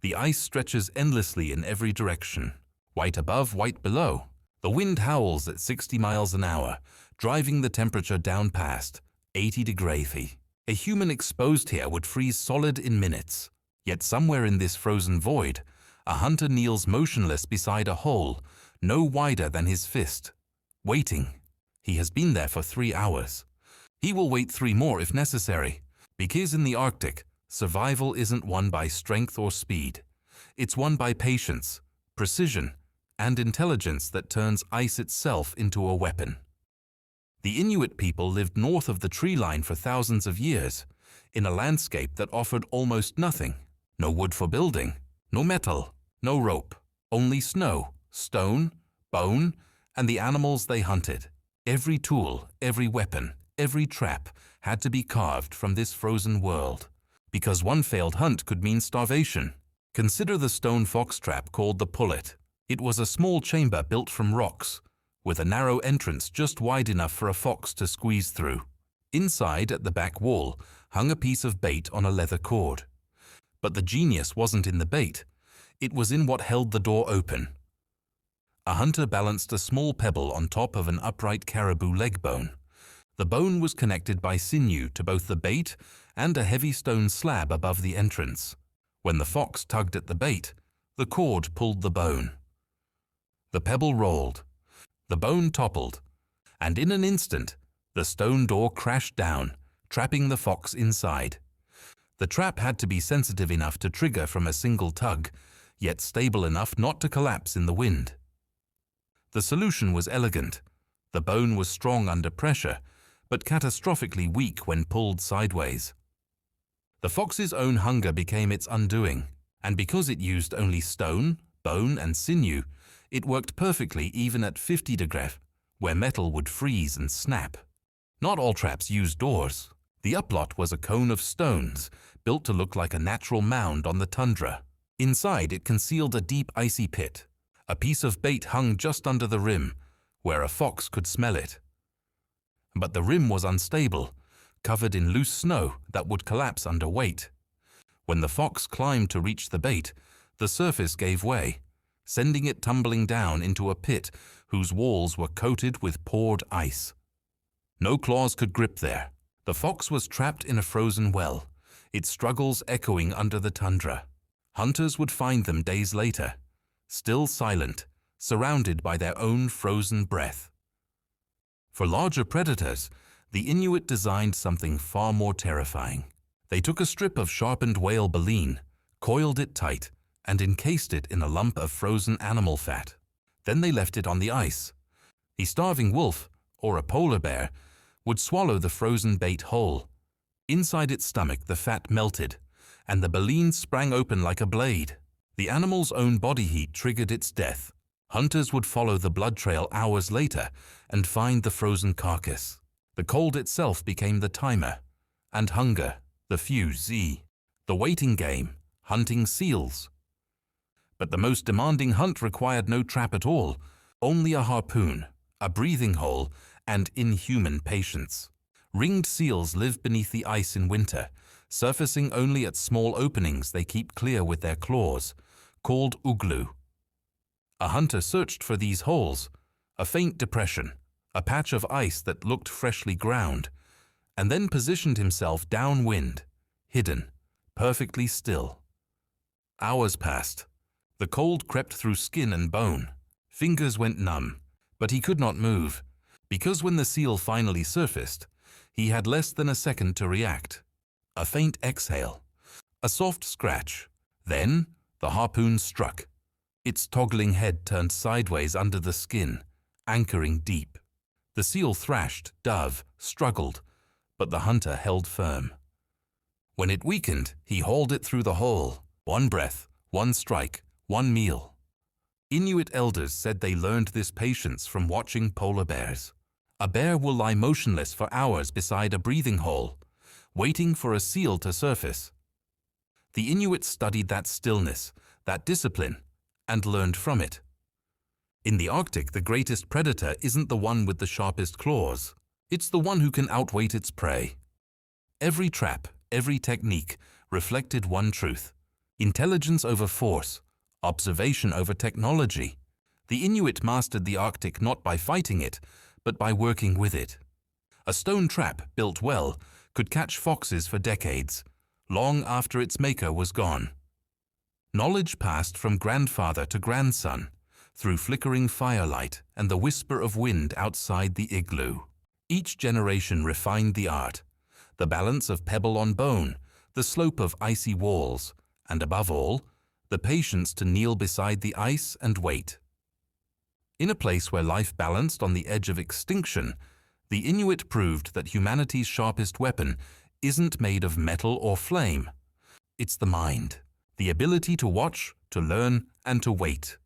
The ice stretches endlessly in every direction, white above, white below. The wind howls at 60 miles an hour, driving the temperature down past 80 degrees. A human exposed here would freeze solid in minutes. Yet somewhere in this frozen void, a hunter kneels motionless beside a hole no wider than his fist, waiting. He has been there for 3 hours. He will wait 3 more if necessary, because in the Arctic, survival isn't won by strength or speed. It's won by patience, precision, and intelligence that turns ice itself into a weapon. The Inuit people lived north of the tree line for thousands of years, in a landscape that offered almost nothing. No wood for building, no metal, no rope, only snow, stone, bone, and the animals they hunted. Every tool, every weapon, every trap had to be carved from this frozen world, because one failed hunt could mean starvation. Consider the stone fox trap called the pullet. It was a small chamber built from rocks, with a narrow entrance just wide enough for a fox to squeeze through. Inside, at the back wall, hung a piece of bait on a leather cord. But the genius wasn't in the bait. It was in what held the door open. A hunter balanced a small pebble on top of an upright caribou leg bone. The bone was connected by sinew to both the bait and a heavy stone slab above the entrance. When the fox tugged at the bait, the cord pulled the bone. The pebble rolled, the bone toppled, and in an instant, the stone door crashed down, trapping the fox inside. The trap had to be sensitive enough to trigger from a single tug, yet stable enough not to collapse in the wind. The solution was elegant. The bone was strong under pressure, but catastrophically weak when pulled sideways. The fox's own hunger became its undoing, and because it used only stone, bone, and sinew, it worked perfectly even at 50 degrees, where metal would freeze and snap. Not all traps used doors. The uplot was a cone of stones, built to look like a natural mound on the tundra. Inside, it concealed a deep icy pit. A piece of bait hung just under the rim, where a fox could smell it. But the rim was unstable, covered in loose snow that would collapse under weight. When the fox climbed to reach the bait, the surface gave way, sending it tumbling down into a pit whose walls were coated with poured ice. No claws could grip there. The fox was trapped in a frozen well, its struggles echoing under the tundra. Hunters would find them days later, still silent, surrounded by their own frozen breath. For larger predators, the Inuit designed something far more terrifying. They took a strip of sharpened whale baleen, coiled it tight, and encased it in a lump of frozen animal fat. Then they left it on the ice. The starving wolf, or a polar bear, would swallow the frozen bait whole. Inside its stomach, the fat melted, and the baleen sprang open like a blade. The animal's own body heat triggered its death. Hunters would follow the blood trail hours later and find the frozen carcass. The cold itself became the timer, and hunger, the fuse. The waiting game, hunting seals. But the most demanding hunt required no trap at all, only a harpoon, a breathing hole, and inhuman patience. Ringed seals live beneath the ice in winter, surfacing only at small openings they keep clear with their claws, called uglu. A hunter searched for these holes, a faint depression, a patch of ice that looked freshly ground, and then positioned himself downwind, hidden, perfectly still. Hours passed. The cold crept through skin and bone. Fingers went numb, but he could not move, because when the seal finally surfaced, he had less than a second to react. A faint exhale, a soft scratch. Then the harpoon struck. Its toggling head turned sideways under the skin, anchoring deep. The seal thrashed, dove, struggled, but the hunter held firm. When it weakened, he hauled it through the hole. One breath, one strike, one meal. Inuit elders said they learned this patience from watching polar bears. A bear will lie motionless for hours beside a breathing hole, waiting for a seal to surface. The Inuit studied that stillness, that discipline, and learned from it. In the Arctic, the greatest predator isn't the one with the sharpest claws. It's the one who can outweight its prey. Every trap, every technique reflected one truth. Intelligence over force, observation over technology. The Inuit mastered the Arctic not by fighting it, but by working with it. A stone trap built well could catch foxes for decades, long after its maker was gone. Knowledge passed from grandfather to grandson, through flickering firelight and the whisper of wind outside the igloo. Each generation refined the art, the balance of pebble on bone, the slope of icy walls, and above all, the patience to kneel beside the ice and wait. In a place where life balanced on the edge of extinction, the Inuit proved that humanity's sharpest weapon isn't made of metal or flame. It's the mind, the ability to watch, to learn, and to wait.